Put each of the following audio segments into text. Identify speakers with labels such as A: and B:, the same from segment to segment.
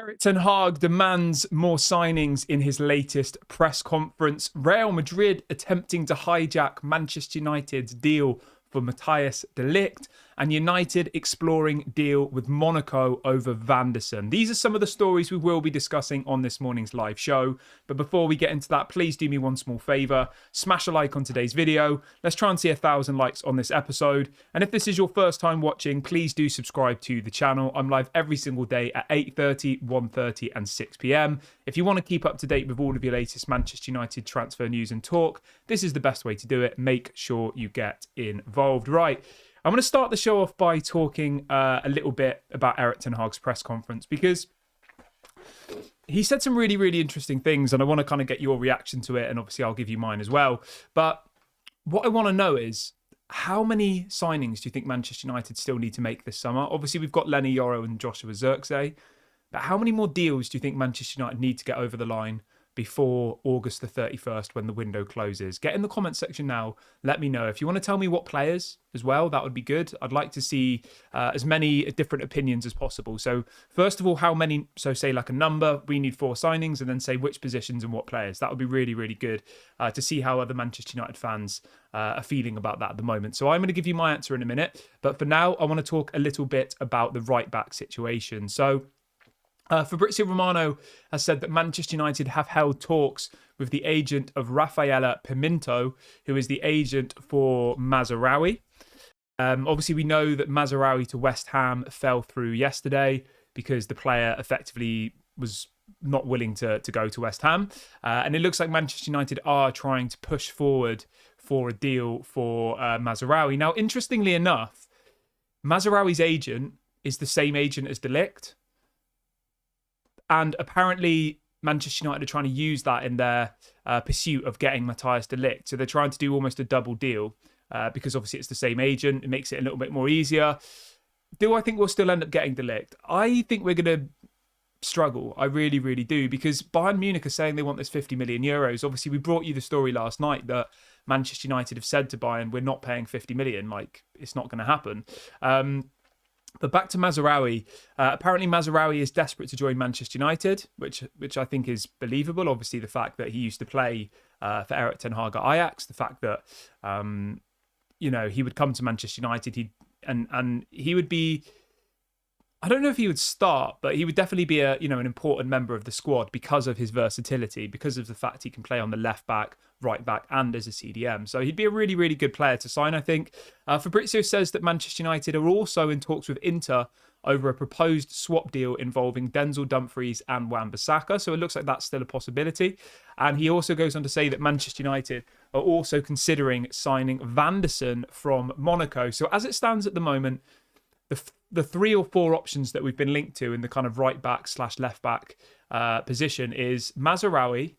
A: Erik Ten Hag demands more signings in his latest press conference. Real Madrid attempting to hijack Manchester United's deal for Madrid De Ligt, and United exploring deal with Monaco over Vanderson. These are some of the stories we will be discussing on this morning's live show. But before we get into that, please do me one small favour. Smash a like on today's video. Let's try and see 1,000 likes on this episode. And if this is your first time watching, please do subscribe to the channel. I'm live every single day at 8:30, 1:30 and 6 p.m. If you want to keep up to date with all of your latest Manchester United transfer news and talk, this is the best way to do it. Make sure you get involved. Right. I'm going to start the show off by talking a little bit about Erik Ten Hag's press conference, because he said some really, really interesting things, and I want to kind of get your reaction to it, and obviously I'll give you mine as well. But what I want to know is, how many signings do you think Manchester United still need to make this summer? Obviously, we've got Lenny Yoro and Joshua Zirkzee, but how many more deals do you think Manchester United need to get over the line before August the 31st when the window closes? Get in the comments section now. Let me know. If you want to tell me what players as well, that would be good. I'd like to see as many different opinions as possible. So first of all, how many, so say like a number, we need 4 signings, and then say which positions and what players. That would be really, really good to see how other Manchester United fans are feeling about that at the moment. So I'm going to give you my answer in a minute. But for now, I want to talk a little bit about the right back situation. So Fabrizio Romano has said that Manchester United have held talks with the agent of Rafaela Pimento, who is the agent for Mazraoui. Obviously, we know that Mazraoui to West Ham fell through yesterday because the player effectively was not willing to go to West Ham. And it looks like Manchester United are trying to push forward for a deal for Mazraoui. Now, interestingly enough, Mazraoui's agent is the same agent as De Ligt. And apparently, Manchester United are trying to use that in their pursuit of getting Madrid De Ligt. So they're trying to do almost a double deal because obviously it's the same agent. It makes it a little bit more easier. Do I think we'll still end up getting De Ligt? I think we're going to struggle. I really, really do, because Bayern Munich are saying they want this 50 million euros. Obviously, we brought you the story last night that Manchester United have said to Bayern, we're not paying 50 million. Like, it's not going to happen. But back to Mazraoui. Apparently, Mazraoui is desperate to join Manchester United, which I think is believable. Obviously, the fact that he used to play for Erik Ten Hag at HIJACK, the fact that he would come to Manchester United, and he would be. I don't know if he would start, but he would definitely be an important member of the squad because of his versatility, because of the fact he can play on the left back, right back, and as a CDM. So he'd be a really, really good player to sign, I think. Fabrizio says that Manchester United are also in talks with Inter over a proposed swap deal involving Denzel Dumfries and Wan-Bissaka. So it looks like that's still a possibility. And he also goes on to say that Manchester United are also considering signing Vanderson from Monaco. So as it stands at the moment, the 3 or 4 options that we've been linked to in the kind of right back / left back position is Mazraoui,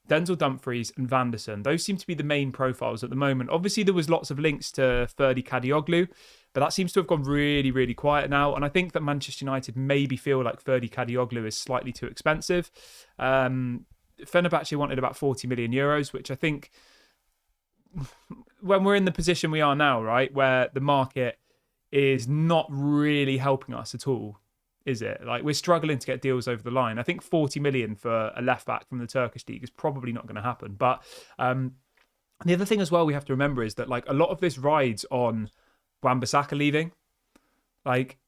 A: Denzel Dumfries and Vanderson. Those seem to be the main profiles at the moment. Obviously, there was lots of links to Ferdi Kadioglu, but that seems to have gone really, really quiet now. And I think that Manchester United maybe feel like Ferdi Kadioglu is slightly too expensive. Fenerbahce wanted about 40 million euros, which I think when we're in the position we are now, right, where the market is not really helping us at all, is it? Like, we're struggling to get deals over the line. I think 40 million for a left back from the Turkish league is probably not going to happen. But the other thing as well we have to remember is that, like, a lot of this rides on Wan-Bissaka leaving. Like,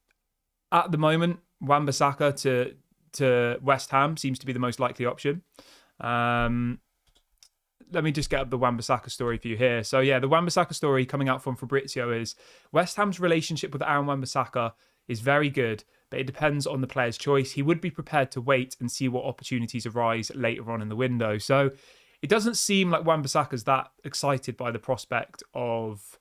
A: at the moment, Wan-Bissaka to West Ham seems to be the most likely option. Let me just get up the Wan-Bissaka story for you here. So yeah, the Wan-Bissaka story coming out from Fabrizio is West Ham's relationship with Aaron Wan-Bissaka is very good, but it depends on the player's choice. He would be prepared to wait and see what opportunities arise later on in the window. So it doesn't seem like Wan-Bissaka's that excited by the prospect of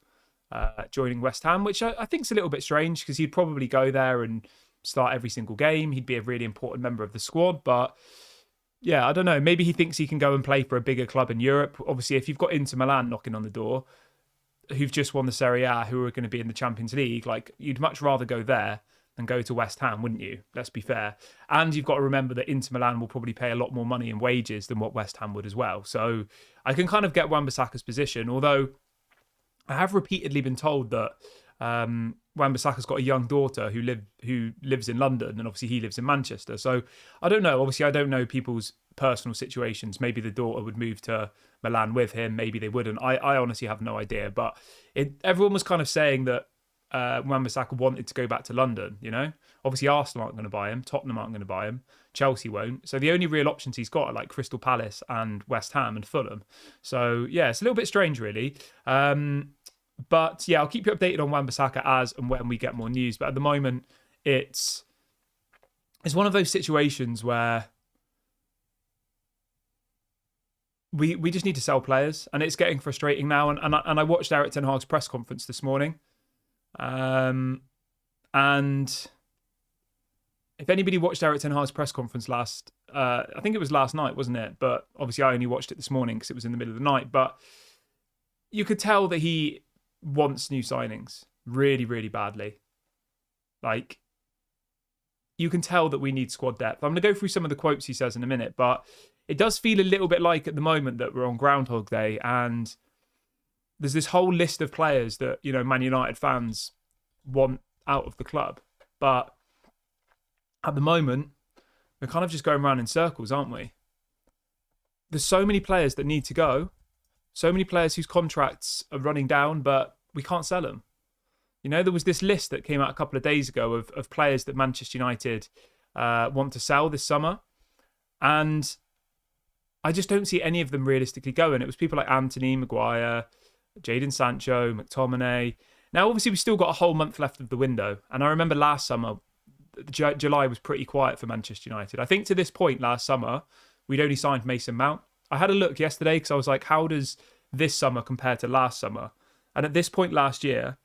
A: joining West Ham, which I think is a little bit strange, because he'd probably go there and start every single game. He'd be a really important member of the squad, but yeah, I don't know. Maybe he thinks he can go and play for a bigger club in Europe. Obviously, if you've got Inter Milan knocking on the door, who've just won the Serie A, who are going to be in the Champions League, like, you'd much rather go there than go to West Ham, wouldn't you? Let's be fair. And you've got to remember that Inter Milan will probably pay a lot more money in wages than what West Ham would as well. So I can kind of get Wan-Bissaka's position, although I have repeatedly been told that Wan-Bissaka's got a young daughter who lives in London, and obviously he lives in Manchester. So I don't know. Obviously, I don't know people's personal situations. Maybe the daughter would move to Milan with him. Maybe they wouldn't. I honestly have no idea. But everyone was kind of saying that Wan-Bissaka wanted to go back to London. Obviously Arsenal aren't going to buy him. Tottenham aren't going to buy him. Chelsea won't. So the only real options he's got are like Crystal Palace and West Ham and Fulham. So yeah, it's a little bit strange, really. But yeah, I'll keep you updated on Wan-Bissaka as and when we get more news. But at the moment, it's one of those situations where we just need to sell players, and it's getting frustrating now. And I watched Erik Ten Hag's press conference this morning, and if anybody watched Erik Ten Hag's press conference I think it was last night, wasn't it? But obviously I only watched it this morning because it was in the middle of the night. But you could tell that he wants new signings really, really badly. Like, you can tell that we need squad depth. I'm going to go through some of the quotes he says in a minute, but it does feel a little bit like at the moment that we're on Groundhog Day, and there's this whole list of players that, Man United fans want out of the club. But at the moment, we're kind of just going around in circles, aren't we? There's so many players that need to go. So many players whose contracts are running down, but we can't sell them. There was this list that came out a couple of days ago of players that Manchester United want to sell this summer. And I just don't see any of them realistically going. It was people like Anthony, Maguire, Jadon Sancho, McTominay. Now, obviously, we've still got a whole month left of the window. And I remember last summer, July was pretty quiet for Manchester United. I think to this point last summer, we'd only signed Mason Mount. I had a look yesterday because I was like, how does this summer compare to last summer? And at this point last year,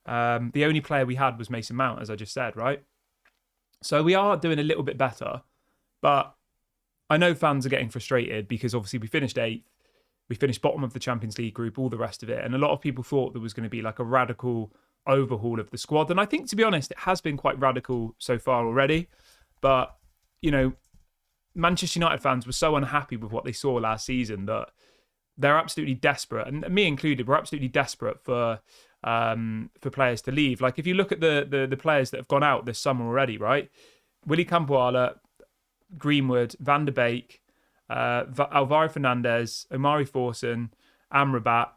A: the only player we had was Mason Mount, as I just said, right? So we are doing a little bit better, but I know fans are getting frustrated because obviously we finished 8th, we finished bottom of the Champions League group, all the rest of it. And a lot of people thought there was going to be like a radical overhaul of the squad. And I think, to be honest, it has been quite radical so far already. But, Manchester United fans were so unhappy with what they saw last season that they're absolutely desperate, and me included, we're absolutely desperate for players to leave. Like, if you look at the players that have gone out this summer already, right? Willy Campoala, Greenwood, Van der Beek, Alvaro Fernandez, Omari Forson, Amrabat,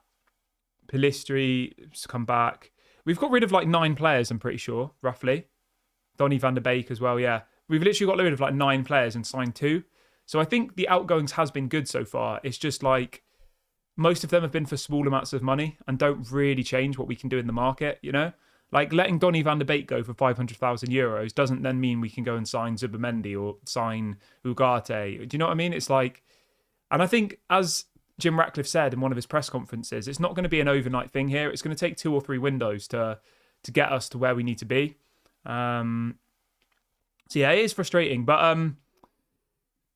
A: Pellistri come back. We've got rid of like 9 players, I'm pretty sure, roughly. Donny Van der Beek as well, yeah. We've literally got rid of like 9 players and signed 2. So I think the outgoings has been good so far. It's just like most of them have been for small amounts of money and don't really change what we can do in the market, Like letting Donny van der Beek go for €500,000 doesn't then mean we can go and sign Zubimendi or sign Ugarte. Do you know what I mean? It's like, and I think as Jim Ratcliffe said in one of his press conferences, it's not going to be an overnight thing here. It's going to take 2 or 3 windows to get us to where we need to be. So yeah, it is frustrating, but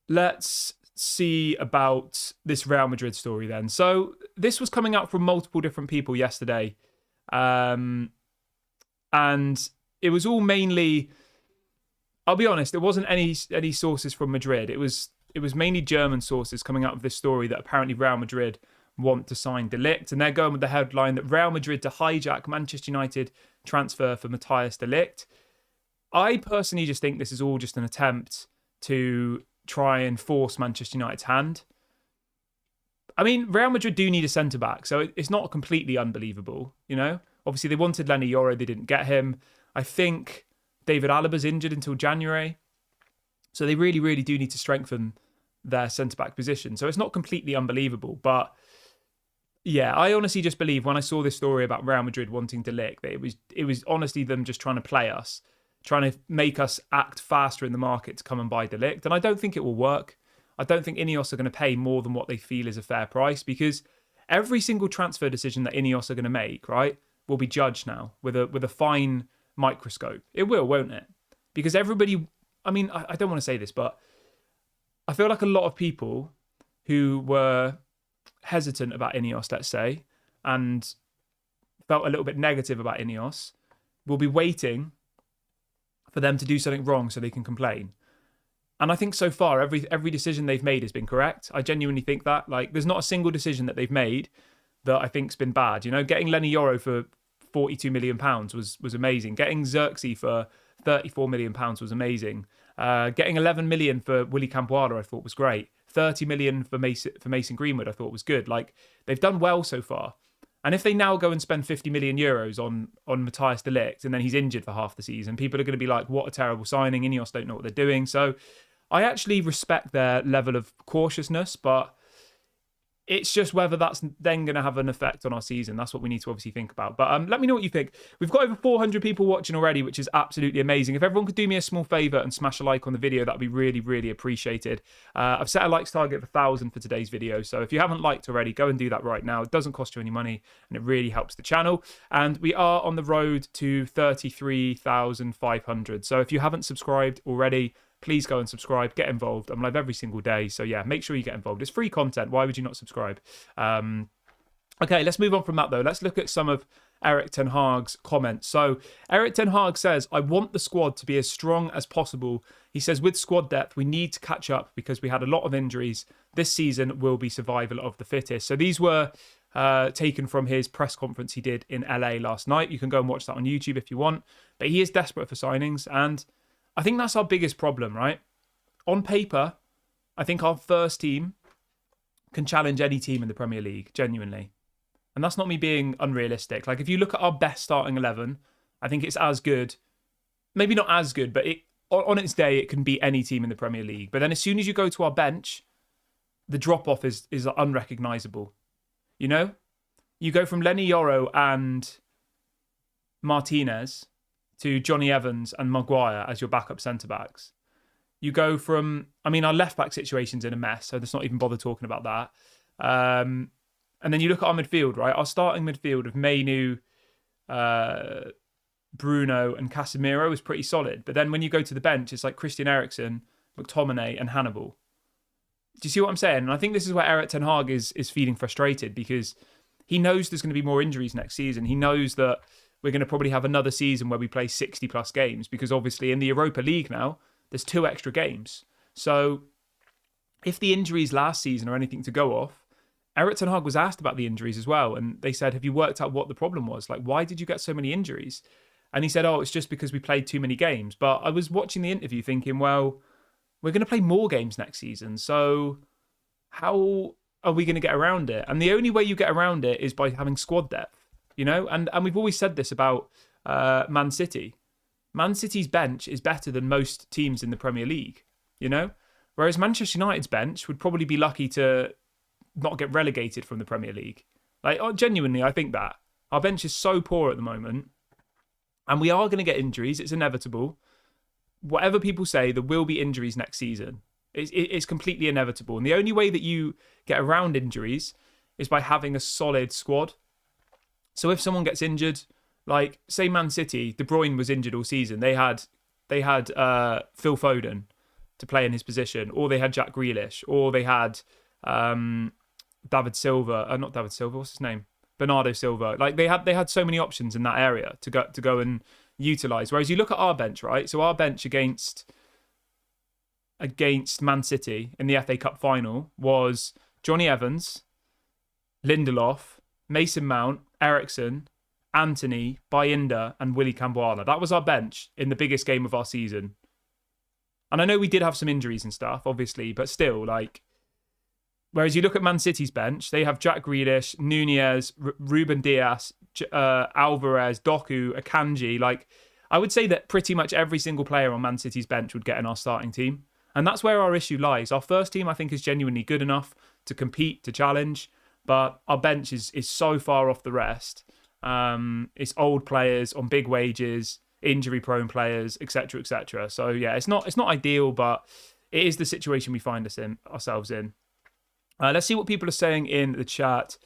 A: let's see about this Real Madrid story then. So this was coming out from multiple different people yesterday, and it was all mainly, I'll be honest, it wasn't any sources from Madrid. It was mainly German sources coming out of this story that apparently Real Madrid want to sign De Ligt, and they're going with the headline that Real Madrid to hijack Manchester United transfer for Matthias De Ligt. I personally just think this is all just an attempt to try and force Manchester United's hand. I mean, Real Madrid do need a centre-back, so it's not completely unbelievable, Obviously, they wanted Lenny Yoro, they didn't get him. I think David Alaba's injured until January, so they really, really do need to strengthen their centre-back position. So it's not completely unbelievable, but yeah, I honestly just believe when I saw this story about Real Madrid wanting De Ligt, that it was honestly them just trying to play us, trying to make us act faster in the market to come and buy De Ligt. And I don't think it will work. I don't think Ineos are going to pay more than what they feel is a fair price, because every single transfer decision that Ineos are going to make, right, will be judged now with a fine microscope. It will, won't it? Because everybody, I mean, I don't want to say this, but I feel like a lot of people who were hesitant about Ineos, let's say, and felt a little bit negative about Ineos, will be waiting for them to do something wrong so they can complain. And I think so far, every decision they've made has been correct. I genuinely think that. Like, there's not a single decision that they've made that I think's been bad. Getting Lenny Yoro for £42 million was amazing. Getting Xerxes for £34 million was amazing. Getting 11 million for Willy Campoala I thought was great. 30 million for Mason Greenwood I thought was good. Like, they've done well so far. And if they now go and spend 50 million euros on Matthias De Ligt and then he's injured for half the season, people are going to be like, what a terrible signing. Ineos don't know what they're doing. So I actually respect their level of cautiousness, but it's just whether that's then going to have an effect on our season. That's what we need to obviously think about. But let me know what you think. We've got over 400 people watching already, which is absolutely amazing. If everyone could do me a small favour and smash a like on the video, that'd be really, really appreciated. I've set a likes target of 1,000 for today's video. So if you haven't liked already, go and do that right now. It doesn't cost you any money and it really helps the channel. And we are on the road to 33,500. So if you haven't subscribed already, please go and subscribe, get involved. I'm live every single day. So yeah, make sure you get involved. It's free content. Why would you not subscribe? Okay, let's move on from that though. Let's look at some of Erik ten Hag's comments. So Erik ten Hag says, I want the squad to be as strong as possible. He says, with squad depth, we need to catch up because we had a lot of injuries. This season will be survival of the fittest. So these were taken from his press conference he did in LA last night. You can go and watch that on YouTube if you want. But he is desperate for signings, and I think that's our biggest problem, right? On paper, I think our first team can challenge any team in the Premier League, genuinely. And that's not me being unrealistic. Like, if you look at our best starting 11, I think it's as good. Maybe not as good, but on its day, it can beat any team in the Premier League. But then as soon as you go to our bench, the drop-off is unrecognisable. You know? You go from Lenny Yoro and Martinez to Johnny Evans and Maguire as your backup centre-backs. You go from, I mean, our left-back situation's in a mess, so let's not even bother talking about that. And then you look at our midfield, right? Our starting midfield of Mainu, Bruno and Casemiro is pretty solid. But then when you go to the bench, it's like Christian Eriksen, McTominay and Hannibal. Do you see what I'm saying? And I think this is where Erik ten Hag is feeling frustrated, because he knows there's going to be more injuries next season. He knows that we're going to probably have another season where we play 60 plus games, because obviously in the Europa League now, there's 2 extra games. So if the injuries last season are anything to go off, Erik ten Hag was asked about the injuries as well. And they said, have you worked out what the problem was? Like, why did you get so many injuries? And he said, oh, it's just because we played too many games. But I was watching the interview thinking, well, we're going to play more games next season. So how are we going to get around it? And the only way you get around it is by having squad depth. You know, and we've always said this about Man City. Man City's bench is better than most teams in the Premier League, you know? Whereas Manchester United's bench would probably be lucky to not get relegated from the Premier League. Like, genuinely, I think that. Our bench is so poor at the moment. And we are going to get injuries. It's inevitable. Whatever people say, there will be injuries next season. It's completely inevitable. And the only way that you get around injuries is by having a solid squad. So if someone gets injured, like say Man City, De Bruyne was injured all season. They had Phil Foden to play in his position, or they had Jack Grealish, or they had David Silva. Not David Silva. What's his name? Bernardo Silva. Like they had so many options in that area to go and utilise. Whereas you look at our bench, right? So our bench against Man City in the FA Cup final was Johnny Evans, Lindelof, Mason Mount, Eriksen, Anthony, Bayinda and Willy Campoala. That was our bench in the biggest game of our season. And I know we did have some injuries and stuff, obviously, but still, like, whereas you look at Man City's bench, they have Jack Grealish, Nunez, Ruben Dias, Alvarez, Doku, Akanji. Like, I would say that pretty much every single player on Man City's bench would get in our starting team. And that's where our issue lies. Our first team, I think, is genuinely good enough to compete, to challenge. But our bench is so far off the rest. It's old players on big wages, injury-prone players, etc., etc. So yeah, it's not ideal, but it is the situation we find ourselves in. Let's see what people are saying in the chat.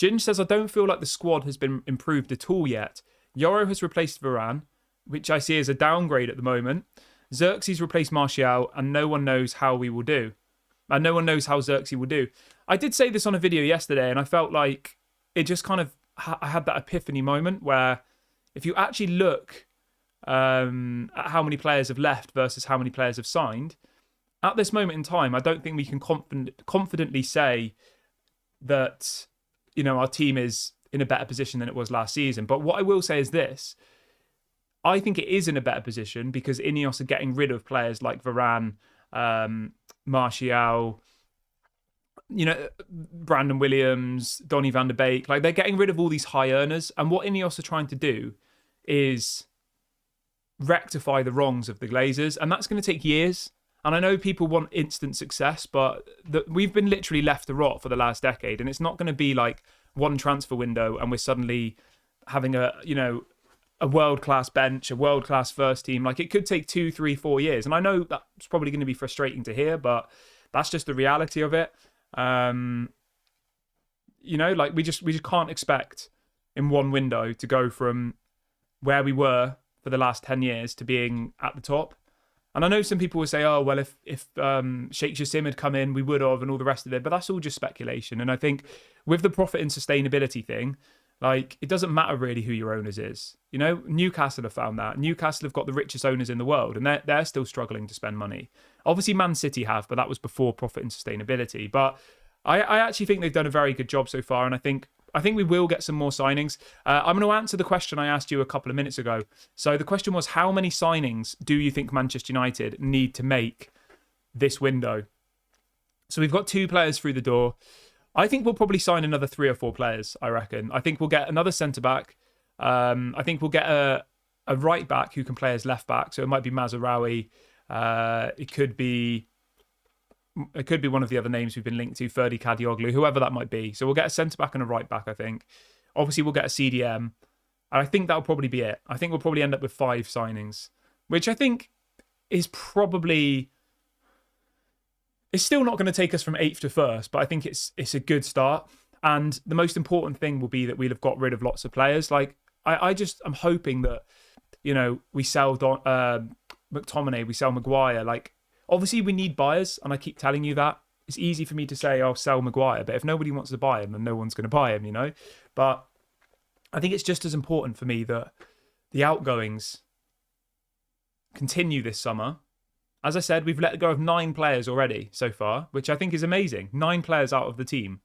A: Ginge says, I don't feel like the squad has been improved at all yet. Yoro has replaced Varane, which I see as a downgrade at the moment. Xerxes replaced Martial, and no one knows how we will do. And no one knows how Xerxes will do. I did say this on a video yesterday, and I felt like it just kind of, I had that epiphany moment where if you actually look at how many players have left versus how many players have signed, at this moment in time, I don't think we can confidently say that, you know, our team is in a better position than it was last season. But what I will say is this. I think it is in a better position because Ineos are getting rid of players like Varane, Martial, Brandon Williams, Donny van der Beek. Like, they're getting rid of all these high earners. And what Ineos are trying to do is rectify the wrongs of the Glazers. And that's going to take years. And I know people want instant success, but we've been literally left to rot for the last decade. And it's not going to be like one transfer window and we're suddenly having a world-class bench, a world-class first team. Like, it could take 2, 3, 4 years. And I know that's probably going to be frustrating to hear, but that's just the reality of it. We just can't expect in one window to go from where we were for the last 10 years to being at the top. And I know some people will say, oh, well, if Sheikh Jassim had come in, we would have, and all the rest of it. But that's all just speculation. And I think with the profit and sustainability thing, like, it doesn't matter really who your owners is. Newcastle have found that. Newcastle have got the richest owners in the world, and they're still struggling to spend money. Obviously, Man City have, but that was before profit and sustainability. But I actually think they've done a very good job so far, and I think we will get some more signings. I'm going to answer the question I asked you a couple of minutes ago. So the question was, how many signings do you think Manchester United need to make this window? So we've got 2 players through the door. I think we'll probably sign another 3 or 4 players, I reckon. I think we'll get another centre-back. I think we'll get a right-back who can play as left-back. So it might be Mazraoui. It could be one of the other names we've been linked to, Ferdi Kadioglu, whoever that might be. So we'll get a centre-back and a right-back, I think. Obviously, we'll get a CDM. And I think that'll probably be it. I think we'll probably end up with 5 signings, which I think is probably... It's still not going to take us from 8th to 1st, but I think it's a good start. And the most important thing will be that we'll have got rid of lots of players. Like, I'm hoping that, we sell McTominay, we sell Maguire. Like, obviously we need buyers, and I keep telling you that. It's easy for me to say, I'll sell Maguire, but if nobody wants to buy him, then no one's going to buy him, But I think it's just as important for me that the outgoings continue this summer. As I said, we've let go of 9 players already so far, which I think is amazing. 9 players out of the team.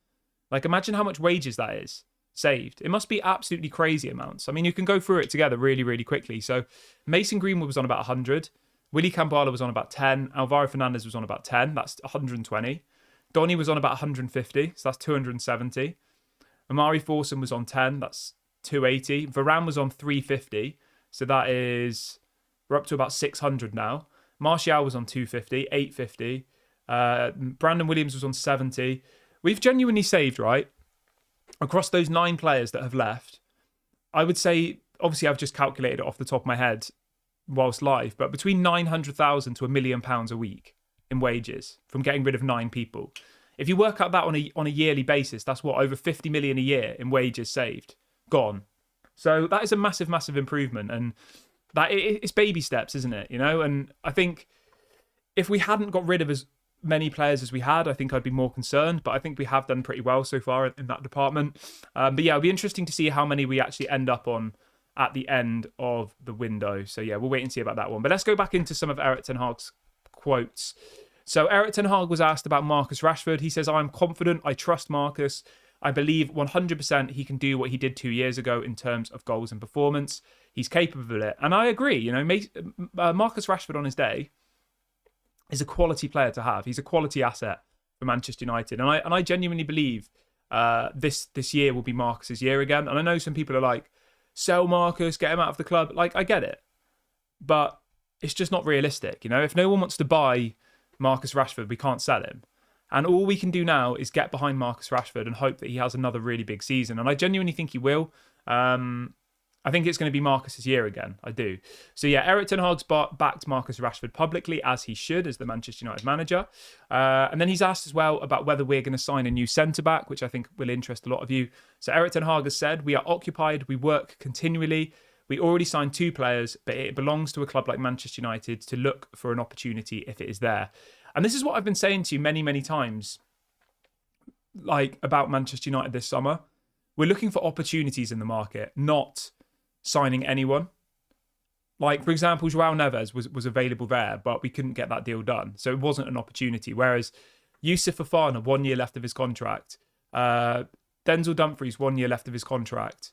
A: Like, imagine how much wages that is saved. It must be absolutely crazy amounts. I mean, you can go through it together really, really quickly. So Mason Greenwood was on about 100. Willie Kambala was on about 10. Alvaro Fernandez was on about 10. That's 120. Donny was on about 150. So that's 270. Amari Forson was on 10. That's 280. Varane was on 350. So that is... We're up to about 600 now. Martial was on 250, 850. Brandon Williams was on 70. We've genuinely saved, right? Across those 9 players that have left, I would say, obviously I've just calculated it off the top of my head whilst live, but between 900,000 to £1 million a week in wages from getting rid of 9 people. If you work out that on a yearly basis, that's what, over 50 million a year in wages saved, gone. So that is a massive, massive improvement. And that it's baby steps, isn't it? And I think if we hadn't got rid of as many players as we had, I think I'd be more concerned. But I think we have done pretty well so far in that department. But yeah, it'll be interesting to see how many we actually end up on at the end of the window. So yeah, we'll wait and see about that one. But let's go back into some of Erik ten Hag's quotes. So Erik ten Hag was asked about Marcus Rashford. He says, "I'm confident. I trust Marcus. I believe 100% he can do what he did 2 years ago in terms of goals and performance. He's capable of it." And I agree. Marcus Rashford on his day is a quality player to have. He's a quality asset for Manchester United. And I genuinely believe this year will be Marcus's year again. And I know some people are like, sell Marcus, get him out of the club. Like, I get it. But it's just not realistic. If no one wants to buy Marcus Rashford, we can't sell him. And all we can do now is get behind Marcus Rashford and hope that he has another really big season. And I genuinely think he will. I think it's going to be Marcus's year again. I do. So yeah, Erik ten Hag's backed Marcus Rashford publicly, as he should, as the Manchester United manager. And then he's asked as well about whether we're going to sign a new centre-back, which I think will interest a lot of you. So Erik ten Hag has said, "We are occupied. We work continually. We already signed 2 players, but it belongs to a club like Manchester United to look for an opportunity if it is there." And this is what I've been saying to you many, many times, like, about Manchester United this summer. We're looking for opportunities in the market, not signing anyone. Like, for example, João Neves was available there, but we couldn't get that deal done. So it wasn't an opportunity. Whereas Youssouf Fofana, 1 year left of his contract, Denzel Dumfries, 1 year left of his contract.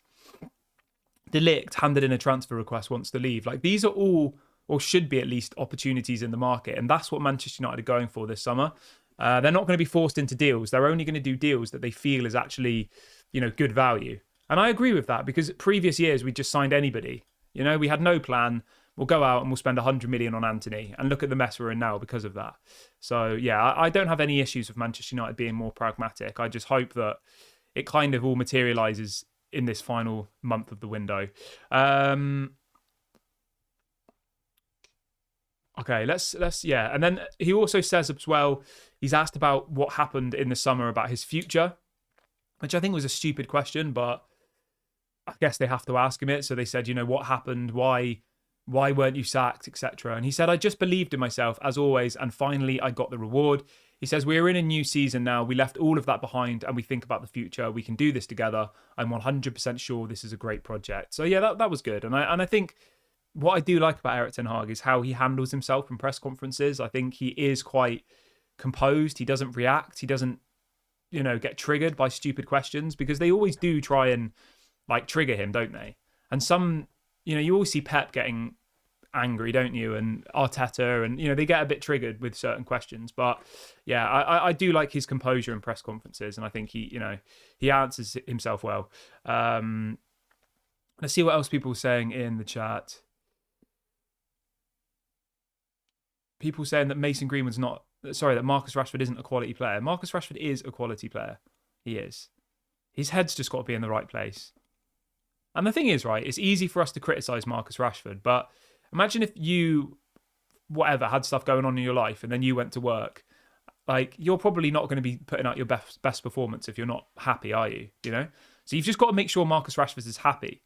A: De Ligt handed in a transfer request, wants to leave. Like, these are all, or should be at least, opportunities in the market. And that's what Manchester United are going for this summer. They're not going to be forced into deals. They're only going to do deals that they feel is actually, good value. And I agree with that, because previous years we just signed anybody. We had no plan. We'll go out and we'll spend 100 million on Anthony, and look at the mess we're in now because of that. So yeah, I don't have any issues with Manchester United being more pragmatic. I just hope that it kind of all materialises in this final month of the window. Okay, let's yeah. And then he also says as well, he's asked about what happened in the summer about his future, which I think was a stupid question, but I guess they have to ask him it. So they said, what happened? Why weren't you sacked, etc. And he said, I just believed in myself as always, and finally I got the reward. He says, we're in a new season now. We left all of that behind and we think about the future. We can do this together. I'm 100% sure this is a great project. So yeah, that was good. And I think what I do like about Erik ten Hag is how he handles himself in press conferences. I think he is quite composed. He doesn't react. He doesn't, get triggered by stupid questions, because they always do try and trigger him, don't they? And some, you always see Pep getting angry, don't you? And Arteta, and they get a bit triggered with certain questions. But yeah, I do like his composure in press conferences, and I think he answers himself well. Let's see what else people are saying in the chat. People saying that that Marcus Rashford isn't a quality player. Marcus Rashford is a quality player. He is. His head's just got to be in the right place. And the thing is, right, it's easy for us to criticise Marcus Rashford, but imagine if you, had stuff going on in your life and then you went to work. You're probably not going to be putting out your best performance if you're not happy, are you? So you've just got to make sure Marcus Rashford is happy.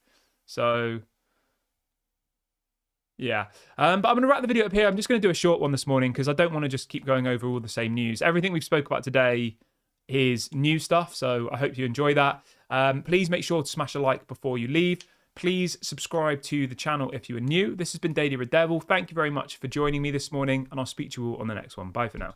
A: So, yeah. But I'm going to wrap the video up here. I'm just going to do a short one this morning because I don't want to just keep going over all the same news. Everything we've spoke about today is new stuff, so I hope you enjoy that. Please make sure to smash a like before you leave. Please subscribe to the channel if you are new. This has been Daily Red Devil. Thank you very much for joining me this morning, and I'll speak to you all on the next one. Bye for now.